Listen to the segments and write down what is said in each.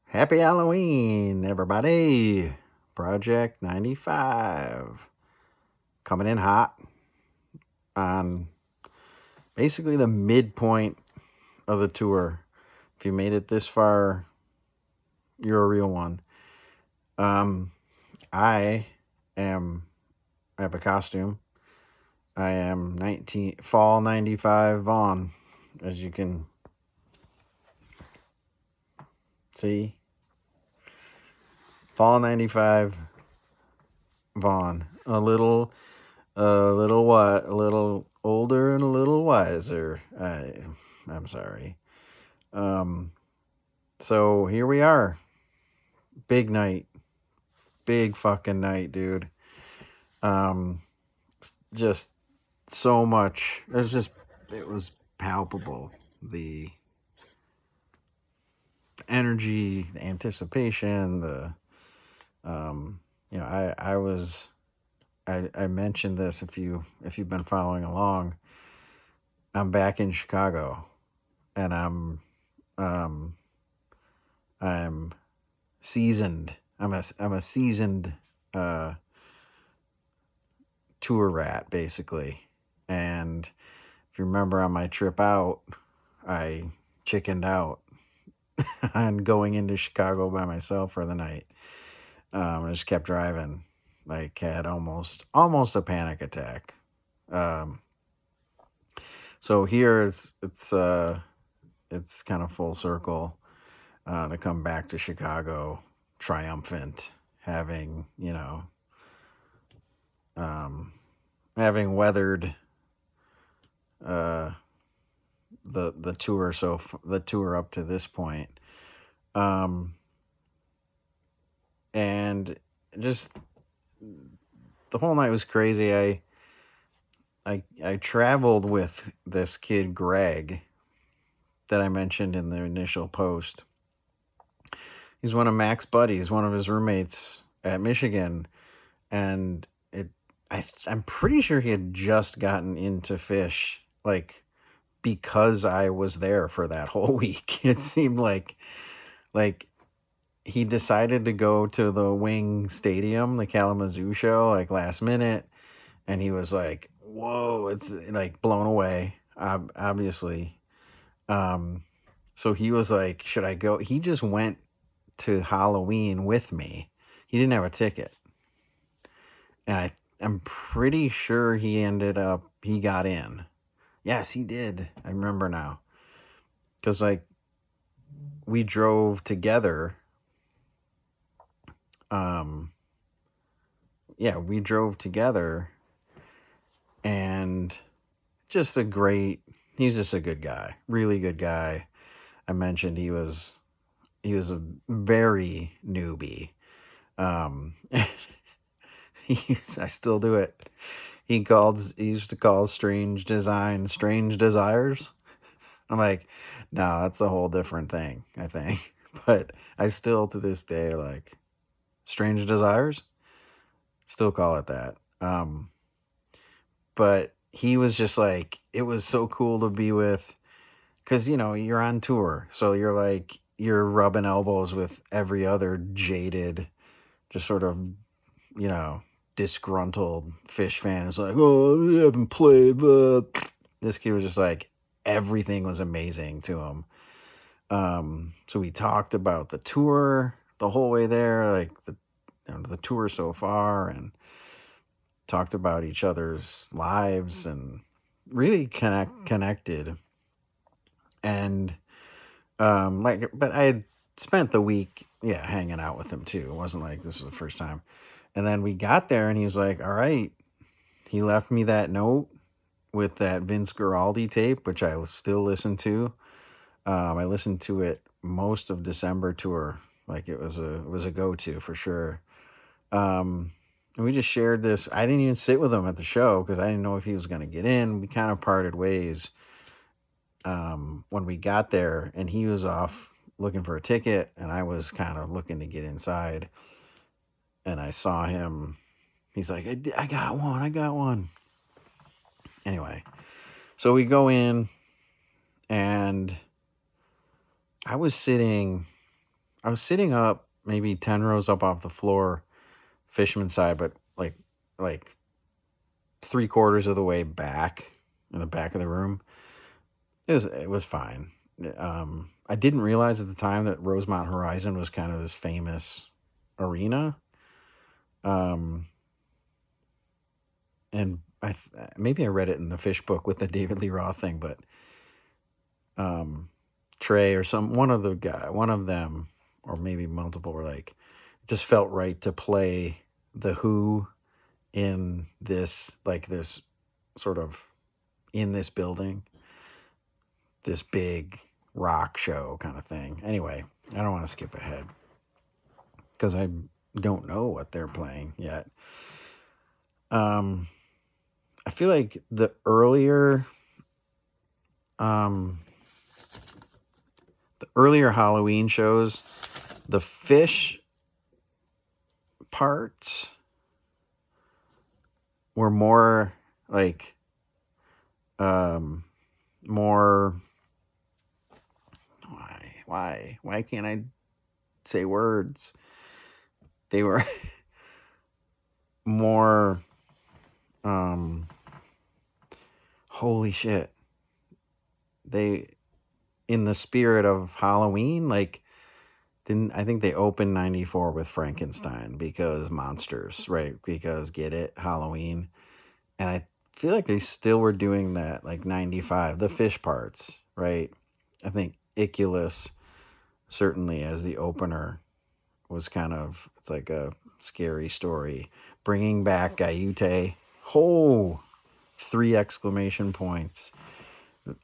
Happy Halloween, everybody. Project 95. Coming in hot on basically the midpoint of the tour. If you made it this far, you're a real one. Um, I am, I have a costume. I am 19, fall 95 Vaughn, as you can see. Fall 95 Vaughn. A little older and a little wiser. I'm sorry. Um, so here we are. Big night. Big fucking night, dude. Um, just so much. It was palpable. The energy, the anticipation, I mentioned this if you've been following along. I'm back in Chicago, and um, I'm seasoned. I'm a seasoned uh, tour rat basically. And if you remember on my trip out, I chickened out on going into Chicago by myself for the night. I just kept driving. Like had almost a panic attack. Um, so here it's kind of full circle to come back to Chicago triumphant, having um, having weathered uh, the tour the tour up to this point, um, and just the whole night was crazy. I traveled with this kid Greg that I mentioned in the initial post. He's one of Mac's buddies, one of his roommates at Michigan, and I'm pretty sure he had just gotten into Phish, like because I was there for that whole week. It seemed like he decided to go to the Wing Stadium, the Kalamazoo show, like last minute, and he was like, "Whoa!" It's like blown away, obviously. Um, so he was like, "Should I go?" He just went to Halloween with me. He didn't have a ticket, and I'm pretty sure he got in. Yes, he did. I remember now. Because, like, we drove together. Um, yeah, we drove together and he's just a good guy. Really good guy. I mentioned he was a very newbie. Um, I still do it. He used to call strange design strange desires. I'm like, no, that's a whole different thing, I think. But I still to this day like strange desires, still call it that. But he was just like, it was so cool to be with, because you're on tour, so you're rubbing elbows with every other jaded, just sort of you know disgruntled Phish fan. It's like, oh, you haven't played, but this kid was just like everything was amazing to him. So we talked about the tour the whole way there, like the tour so far, and talked about each other's lives and really connected. And but I had spent the week, yeah, hanging out with him too. It wasn't like this was the first time. And then we got there, and he was like, "All right." He left me that note with that Vince Guaraldi tape, which I still listen to. I listened to it most of December tour. Like it was a go to for sure. And we just shared this. I didn't even sit with him at the show because I didn't know if he was going to get in. We kind of parted ways when we got there, and he was off looking for a ticket, and I was kind of looking to get inside. And I saw him. He's like, I got one. I got one. Anyway, so we go in, and I was sitting I was sitting up maybe 10 rows up off the floor, fisherman side, but like 3/4 of the way back in the back of the room. It was fine. I didn't realize at the time that Rosemont Horizon was kind of this famous arena. Um, and maybe I read it in the Phish book with the David Lee Roth thing, but um, Trey or one of them, or maybe multiple, were like, it just felt right to play the Who in this sort of in this building, this big rock show kind of thing. Anyway, I don't want to skip ahead because I don't know what they're playing yet. I feel like the earlier Halloween shows, the Phish parts were more like more why can't I say words? They were more holy shit. They, in the spirit of Halloween, like, I think they opened 94 with Frankenstein because monsters, right? Because get it, Halloween. And I feel like they still were doing that, like 95, the Phish parts, right? I think Iculus, certainly as the opener, was kind of, it's like a scary story. Bringing back Gaiute, 3 exclamation points.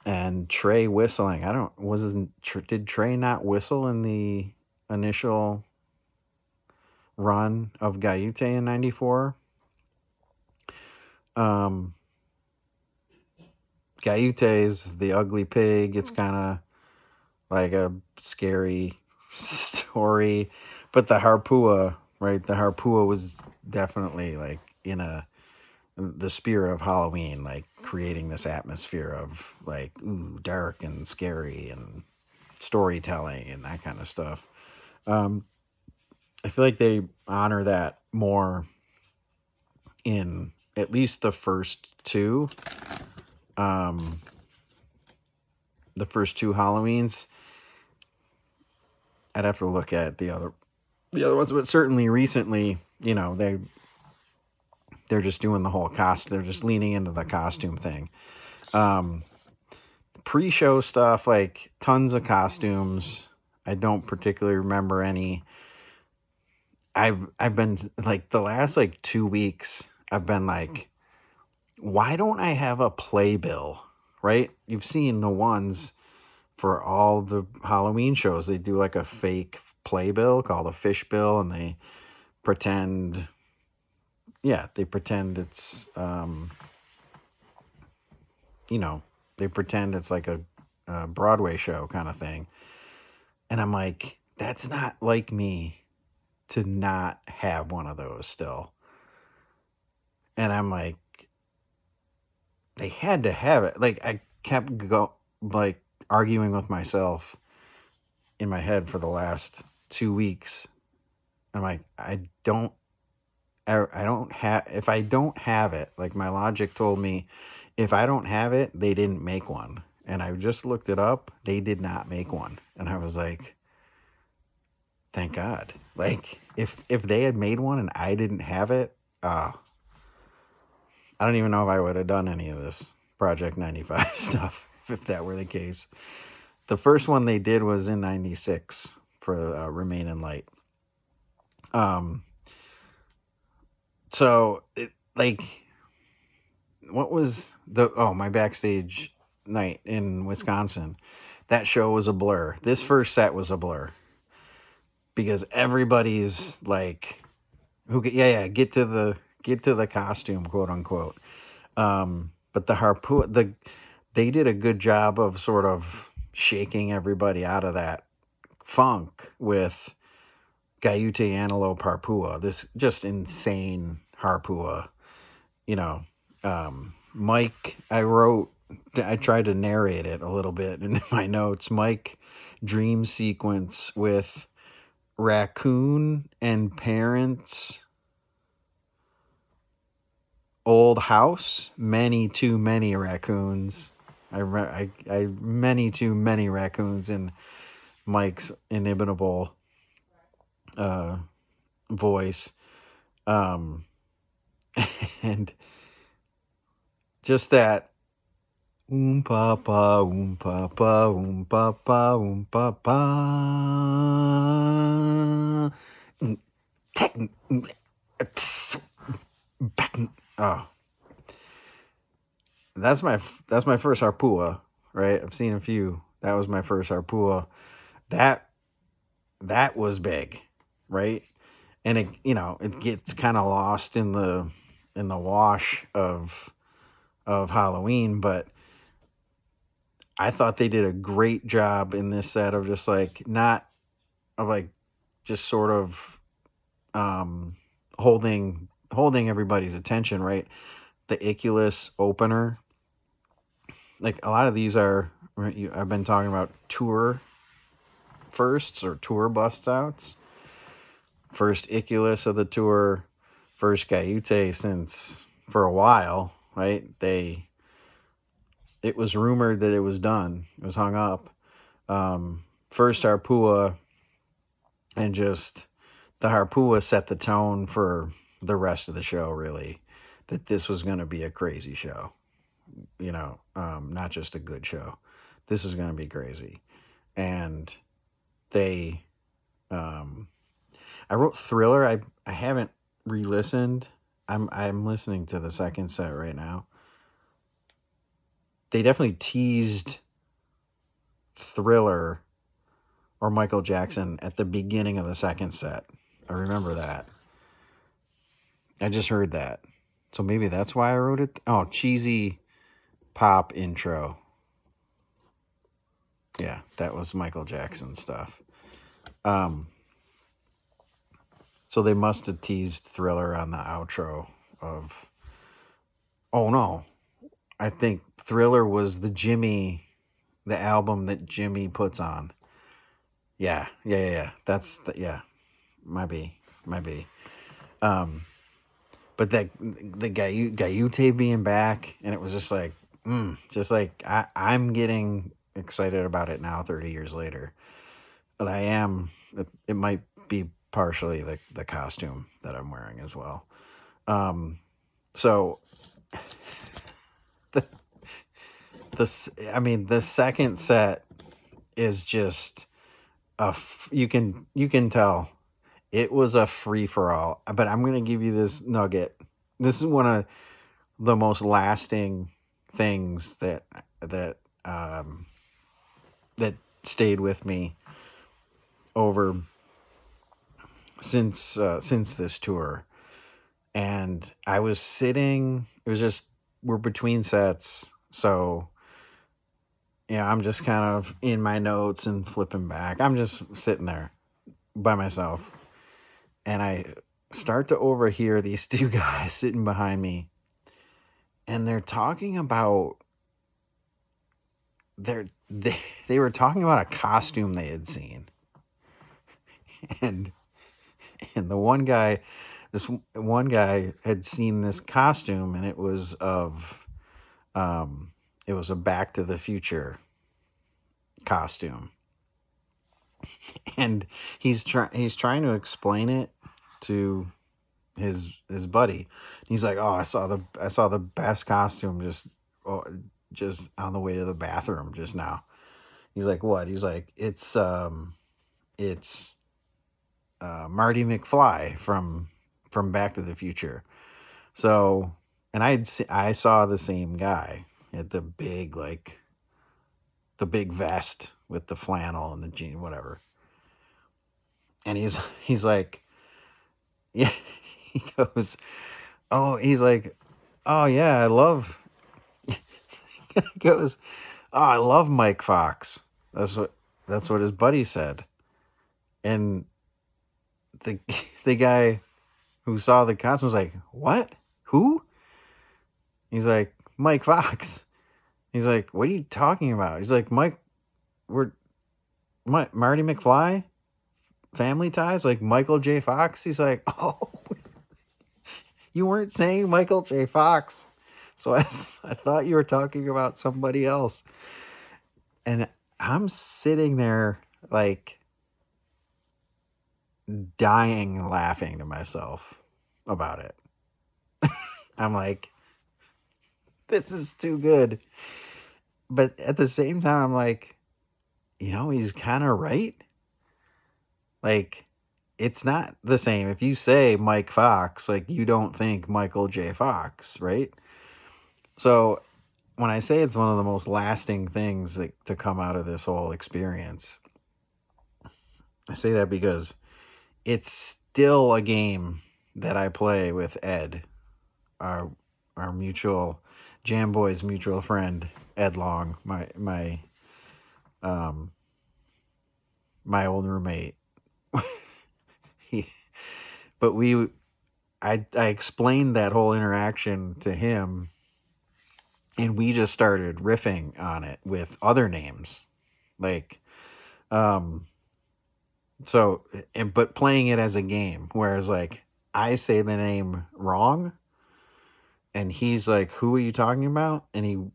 And Trey whistling. Did Trey not whistle in the initial run of Gaiute in 94? Gaiute is the ugly pig. It's kind of like a scary story. But the Harpua, right? The Harpua was definitely like in the spirit of Halloween, like creating this atmosphere of like, ooh, dark and scary and storytelling and that kind of stuff. I feel like they honor that more in at least the first two. The first two Halloweens. I'd have to look at the other ones, but certainly recently, they're just doing the whole they're just leaning into the costume thing. Pre-show stuff, like tons of costumes. I don't particularly remember any. I've been like the last like 2 weeks, I've been like, why don't I have a playbill? Right? You've seen the ones for all the Halloween shows. They do like a fake playbill called a Phish bill, and they pretend it's they pretend it's like a Broadway show kind of thing. And I'm like, that's not like me to not have one of those still. And I'm like, they had to have it. Like, I kept arguing with myself in my head for the last 2 weeks. I'm like, if I don't have it, like my logic told me, if I don't have it, they didn't make one. And I just looked it up. They did not make one. And I was like, thank God. Like, if they had made one and I didn't have it, I don't even know if I would have done any of this Project 95 stuff if that were the case. The first one they did was in 96 for Remain in Light. So what was my backstage night in Wisconsin? That show was a blur. This first set was a blur because everybody's like, get to the costume, quote unquote. But the Harpua, they did a good job of sort of shaking everybody out of that funk with Gaiute Antelope Harpua, this just insane Harpua. Mike, I tried to narrate it a little bit in my notes. Mike dream sequence with raccoon and parents old house, many too many raccoons. I many too many raccoons in Mike's inimitable uh, voice, um, and just that papa papa papa papa. Oh, that's my first Harpua, right? I've seen a few. That was my first Harpua. That that was big, right? And it gets kind of lost in the wash of Halloween, but I thought they did a great job in this set of just like not of like just sort of um holding everybody's attention, right? The Iculus opener, like a lot of these are I've been talking about tour firsts or tour busts outs. First Iculus of the tour, first Gaiute since for a while, right? It was rumored that it was done. It was hung up. First Harpua, and just the Harpua set the tone for the rest of the show, really. That this was going to be a crazy show, not just a good show. This was going to be crazy. And they, I wrote Thriller. I haven't re-listened. I'm listening to the second set right now. They definitely teased Thriller or Michael Jackson at the beginning of the second set. I remember that. I just heard that. So maybe that's why I wrote it. Oh, cheesy pop intro. Yeah, that was Michael Jackson stuff. So they must have teased Thriller on the outro of. Oh no, I think Thriller was the album that Jimmy puts on. Yeah. Yeah. Might be. But that the Gaiute being back, and it was just like, I'm getting excited about it now, 30 years later. But I am. It might be partially the costume that I'm wearing as well. So the second set is just you can tell it was a free for all. But I'm gonna give you this nugget. This is one of the most lasting things that stayed with me over since this tour. And I was sitting. It was just we're between sets, so I'm just kind of in my notes and flipping back. I'm just sitting there by myself, and I start to overhear these two guys sitting behind me, and they're talking about they were talking about a costume they had seen, and the one guy had seen this costume, and it was a Back to the Future costume, and he's trying to explain it to his buddy. He's like, "Oh, I saw the best costume just on the way to the bathroom just now." He's like, "What?" He's like, it's Marty McFly from Back to the Future." So, and I saw the same guy at the big vest with the flannel and the jean, whatever. And he's like, yeah, he goes, "Oh," he's like, "Oh yeah, I love." He goes, "Oh, I love Mike Fox." That's what his buddy said, and the the guy who saw the costume was like, "What? Who?" He's like, "Mike Fox." He's like, "What are you talking about?" He's like, Marty McFly Family Ties, like Michael J. Fox. He's like, oh, you weren't saying Michael J. Fox. So I thought you were talking about somebody else. And I'm sitting there like dying laughing to myself about it. I'm like, this is too good. But at the same time, I'm like, he's kind of right. Like, it's not the same. If you say Mike Fox, like, you don't think Michael J. Fox, right? So when I say it's one of the most lasting things to come out of this whole experience, I say that because it's still a game that I play with Ed, our mutual Jam Boys mutual friend, Ed Long, um my old roommate. he, but I explained that whole interaction to him, and we just started riffing on it with other names, like um but playing it as a game, whereas like I say the name wrong and he's like, who are you talking about? And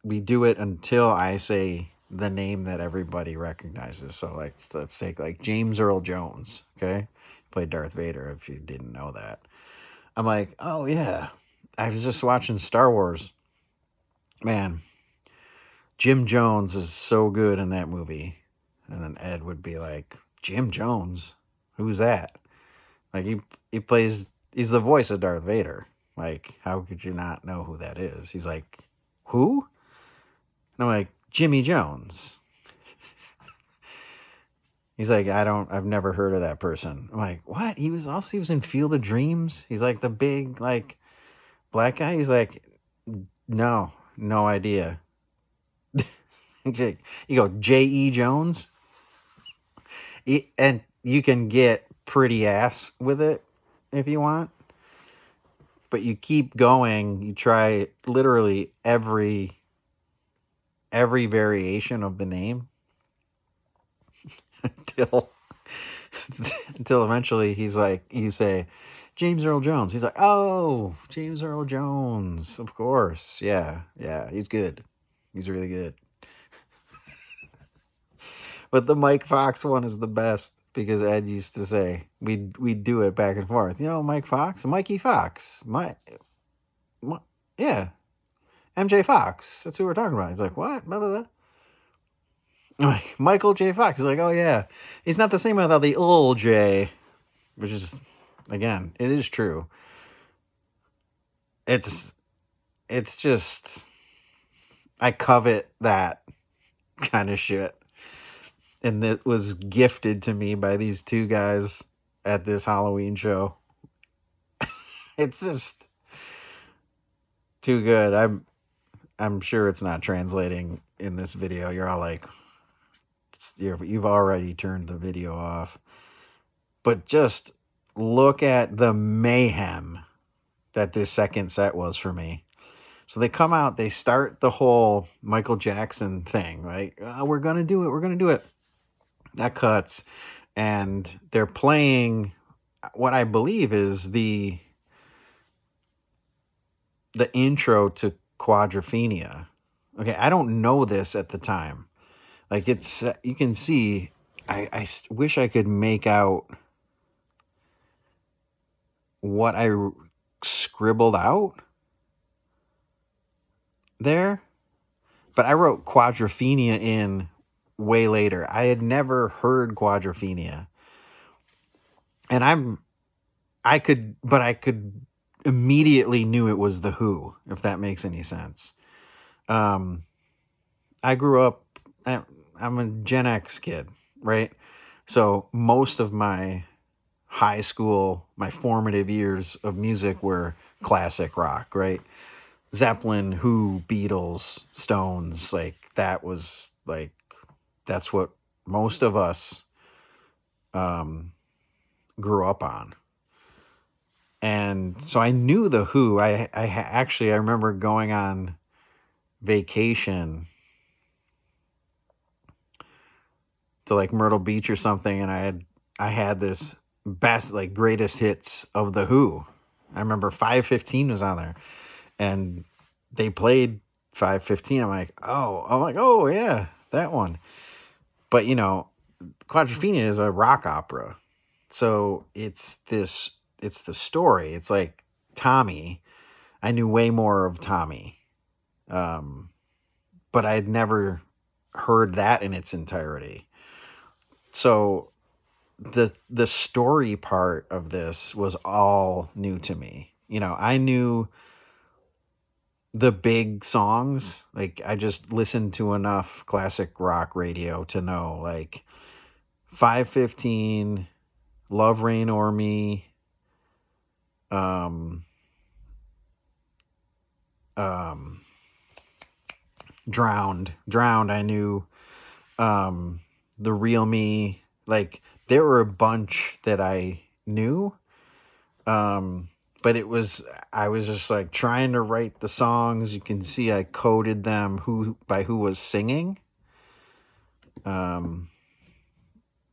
we do it until I say the name that everybody recognizes. So like, let's take like James Earl Jones. Okay. Played Darth Vader, if you didn't know that. I'm like, oh yeah, I was just watching Star Wars. Man, Jim Jones is so good in that movie. And then Ed would be like, Jim Jones? Who's that? Like he's the voice of Darth Vader. Like, how could you not know who that is? He's like, who? And I'm like, Jimmy Jones. He's like, I've never heard of that person. I'm like, what? He was in Field of Dreams. He's like the big, like, black guy. He's like, no idea. You go, J.E. Jones? And you can get pretty ass with it if you want. But you keep going. You try literally every variation of the name until eventually he's like, you say, James Earl Jones. He's like, oh, James Earl Jones. Of course. Yeah. He's good. He's really good. But the Mike Fox one is the best because Ed used to say, we'd do it back and forth. Mike Fox, Mikey Fox. Yeah, MJ Fox. That's who we're talking about. He's like, what? Blah, blah, blah. I'm like, Michael J. Fox. He's like, oh yeah. He's not the same without the old J, which is, again, it is true. It's just, I covet that kind of shit. And it was gifted to me by these two guys at this Halloween show. It's just too good. I'm sure it's not translating in this video. You're all like, you've already turned the video off. But just look at the mayhem that this second set was for me. So they come out, they start the whole Michael Jackson thing, right? We're going to do it. That cuts. And they're playing what I believe is the intro to Quadrophenia. Okay, I don't know this at the time. Like, it's, you can see, I wish I could make out what I scribbled out there. But I wrote Quadrophenia in way later. I had never heard Quadrophenia. And I could immediately knew it was The Who, if that makes any sense. I grew up, I'm a Gen X kid, right? So most of my high school, my formative years of music were classic rock, right? Zeppelin, Who, Beatles, Stones, like that was like, that's what most of us grew up on. And so I knew The Who. Actually, I remember going on vacation to like Myrtle Beach or something, and I had I had this best, like, greatest hits of the Who. I remember 515 was on there, and they played 515. I'm like, oh yeah, that one. But Quadrophenia is a rock opera, so it's the story. It's like Tommy. I knew way more of Tommy, um, but I had never heard that in its entirety. So the story part of this was all new to me. I knew the big songs. Like, I just listened to enough classic rock radio to know, like, 515, Love Rain or Me, um um Drowned I knew, um The Real Me. Like, there were a bunch that I knew. Um, but I was just like trying to write the songs. You can see I coded them who was singing. Um,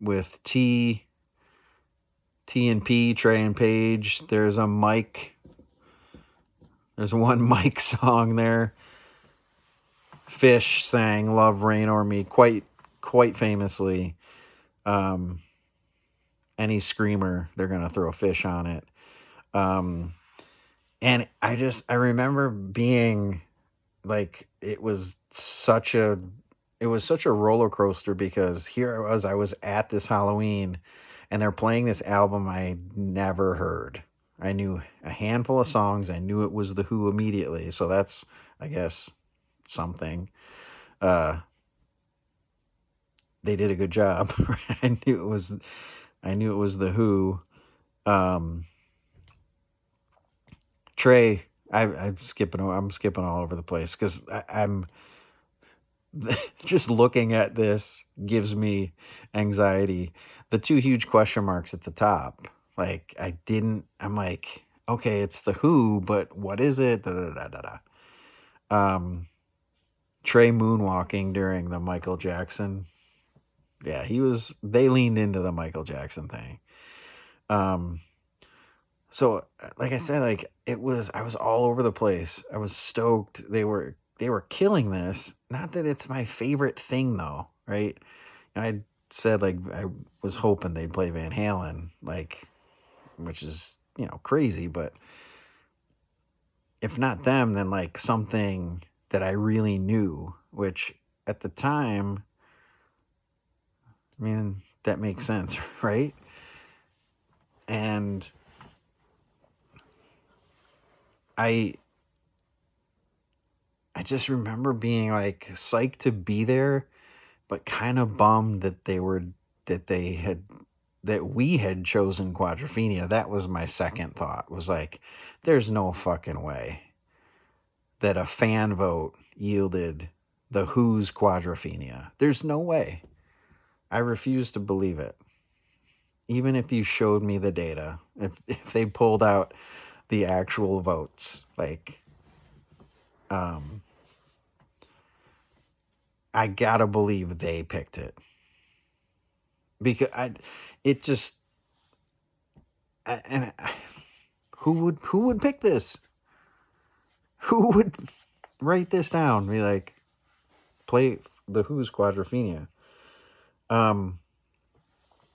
with T and P, Trey and Page. There's a Mike. There's one Mike song there. Phish sang "Love Rain or Me" quite famously. Um, any screamer, they're gonna throw a Phish on it. Um, and I remember being like, it was such a roller coaster, because here I was at this Halloween, and they're playing this album I never heard. I knew a handful of songs. I knew it was the Who immediately, so that's, I guess, something. uh they did a good job. I knew it was the Who. um Trey, I'm skipping all over the place, because I'm just looking at this gives me anxiety. The two huge question marks at the top. Like, I'm like, okay, it's the Who, but what is it? Da, da, da, da, da. Trey moonwalking during the Michael Jackson. Yeah, they leaned into the Michael Jackson thing. Um, so, like I said, like, I was all over the place. I was stoked. They were killing this. Not that it's my favorite thing, though, right? I said, like, I was hoping they'd play Van Halen, like, which is, crazy. But if not them, then, like, something that I really knew, which at the time, I mean, that makes sense, right? And I I just remember being, like, psyched to be there, but kind of bummed that they had that we had chosen Quadrophenia. That was my second thought. Was like, there's no fucking way that a fan vote yielded the Who's Quadrophenia. There's no way. I refuse to believe it. Even if you showed me the data, if they pulled out the actual votes, like, um I gotta believe they picked it, because it just, and who would pick this? Who would write this down? Be like, play the Who's Quadrophenia. Um,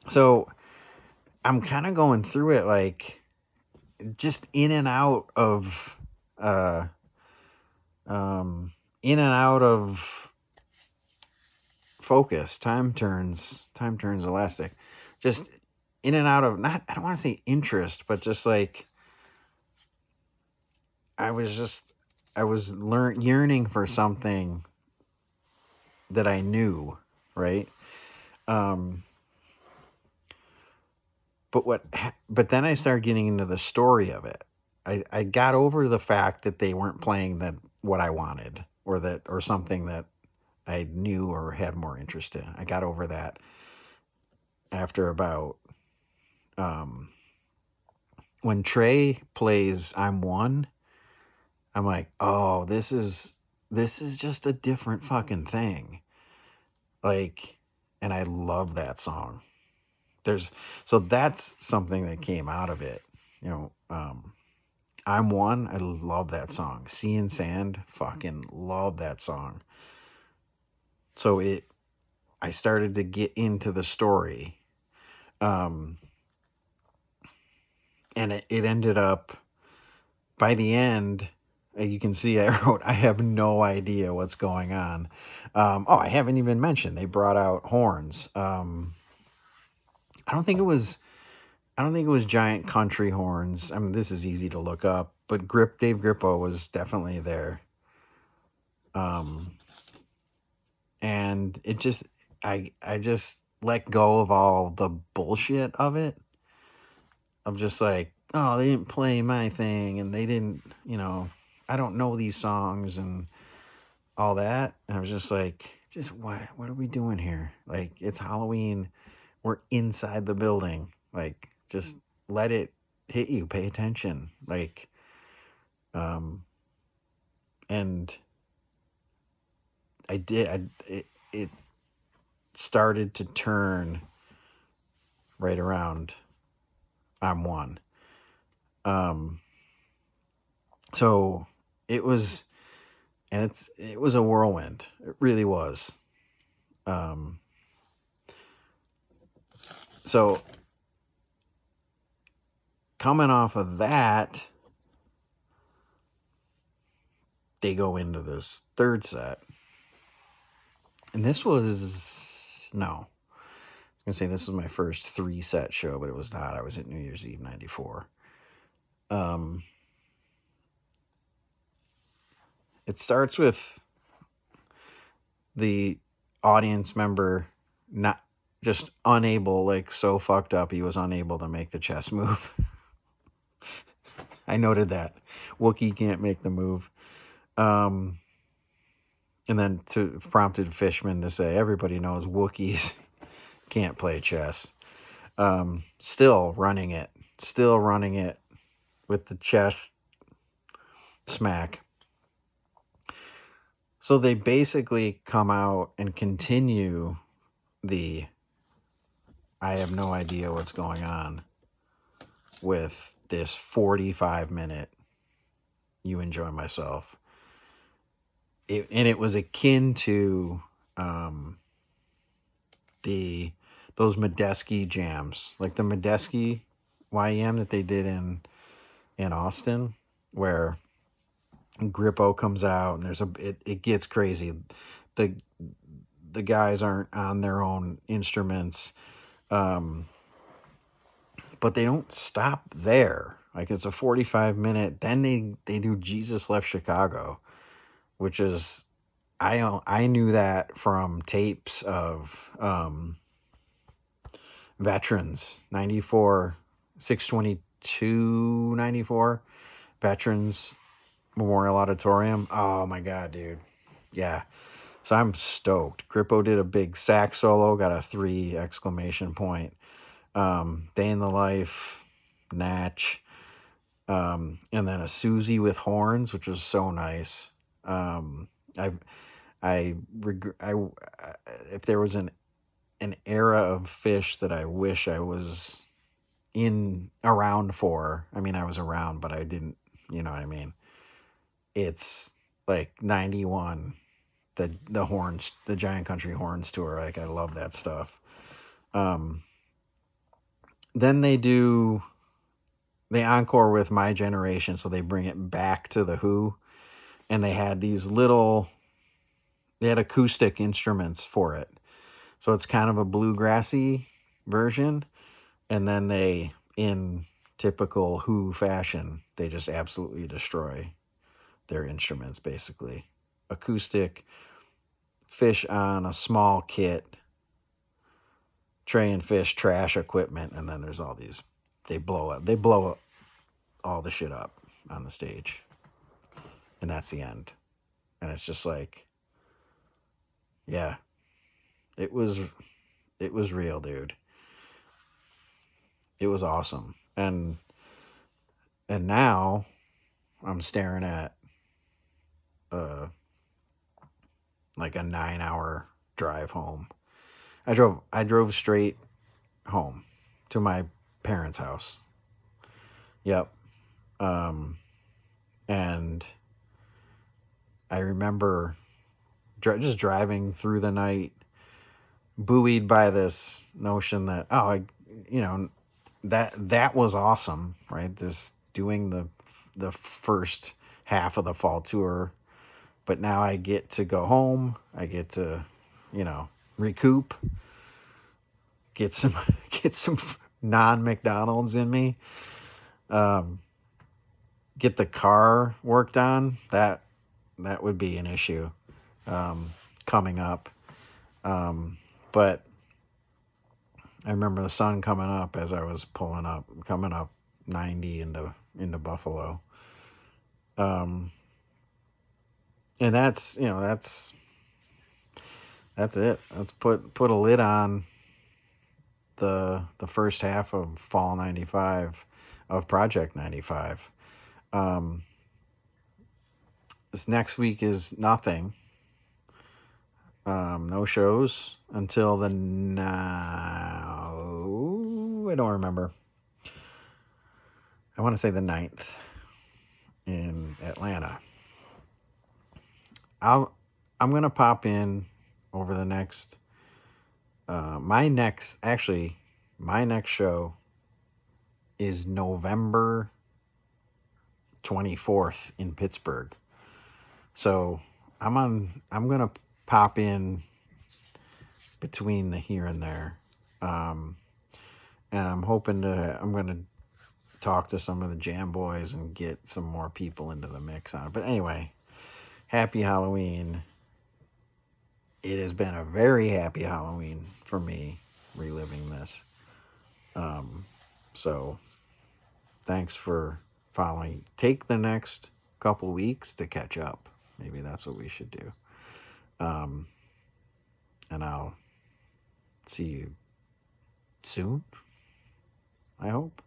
so I'm kind of going through it, like, just uh, in and out of focus. Time turns elastic. Just in and out of, not, I don't want to say interest, but just like, I was just, yearning for something that I knew, right? Um, but then I started getting into the story of it. I got over the fact that they weren't playing what I wanted, or something that I knew or had more interest in. I got over that after about, um, when Trey plays "I'm One." I'm like, oh, this is just a different fucking thing. Like, and I love that song. there's so that's something that came out of it. You know, I'm One. I love that song. Sea and Sand. Fucking love that song. So I started to get into the story. Um, and it ended up by the end. You can see I wrote, I have no idea what's going on. I haven't even mentioned they brought out horns. I don't think it was. I don't think it was giant country horns. I mean, this is easy to look up, but Dave Grippo was definitely there. Um, and it just, I just let go of all the bullshit of it. I'm just like, oh, they didn't play my thing, and they didn't, I don't know these songs and all that. And I was just like, just what are we doing here? Like, it's Halloween. We're inside the building. Like, just let it hit you. Pay attention. Like, and I did. It started to turn right around. I'm One. Um, so it was, and it was a whirlwind. It really was. Um, so coming off of that, they go into this third set, and this was no. I was gonna say this was my first 3-set show, but it was not. I was at New Year's Eve '94. It starts with the audience member not just unable, like so fucked up, he was unable to make the chest move. I noted that Wookiee can't make the move. And then prompted Fishman to say, everybody knows Wookiees can't play chess. Still running it with the chest smack. So they basically come out and continue the I have no idea what's going on with this 45-minute You Enjoy Myself. And it was akin to those Medeski jams, like the Medeski YEM that they did in Austin, where Grippo comes out and it gets crazy. The guys aren't on their own instruments, but they don't stop there. Like, it's a 45-minute. Then they do Jesus Left Chicago, which is I knew that from tapes of Veterans 94, 6/22 '94 Veterans Memorial Auditorium. Oh my god, dude. Yeah. So I'm stoked. Grippo did a big sax solo, got a 3 exclamation point. Day in the Life, Natch, and then a Susie with horns, which was so nice. I if there was an era of Phish that I wish I was around for. I mean, I was around, but I didn't, you know what I mean? It's like 91, the horns, the Giant Country Horns tour. Like, I love that stuff. Then they encore with My Generation, so they bring it back to the Who, and they had they had acoustic instruments for it. So it's kind of a bluegrassy version. And then they, in typical Who fashion, they just absolutely destroy their instruments, basically. Acoustic, Phish on a small kit, Trey and Phish trash equipment, and then there's all these. They blow up all the shit up on the stage. And that's the end. And it's just like, yeah, it was real, dude. It was awesome. And now I'm staring at like a 9-hour drive home. I drove straight home. to my parents' house. Yep. And I remember just driving through the night, buoyed by this notion that, oh, you know, that was awesome, right? This doing the first half of the fall tour, but now I get to go home. I get to, recoup, get some get some non McDonald's in me, get the car worked on. That would be an issue coming up. But I remember the sun coming up as I was coming up 90 into Buffalo. And that's it. Let's put a lid on the first half of fall 95 of Project 95. This next week is nothing. No shows until I don't remember. I want to say the 9th in Atlanta. I'm gonna pop in over the next my next show is November 24th in Pittsburgh. So I'm gonna pop in between the here and there. And I'm gonna talk to some of the Jam Boys and get some more people into the mix on it. But anyway, happy Halloween. It has been a very happy Halloween for me reliving this. So thanks for following. Take the next couple weeks to catch up. Maybe that's what we should do. And I'll see you soon, I hope.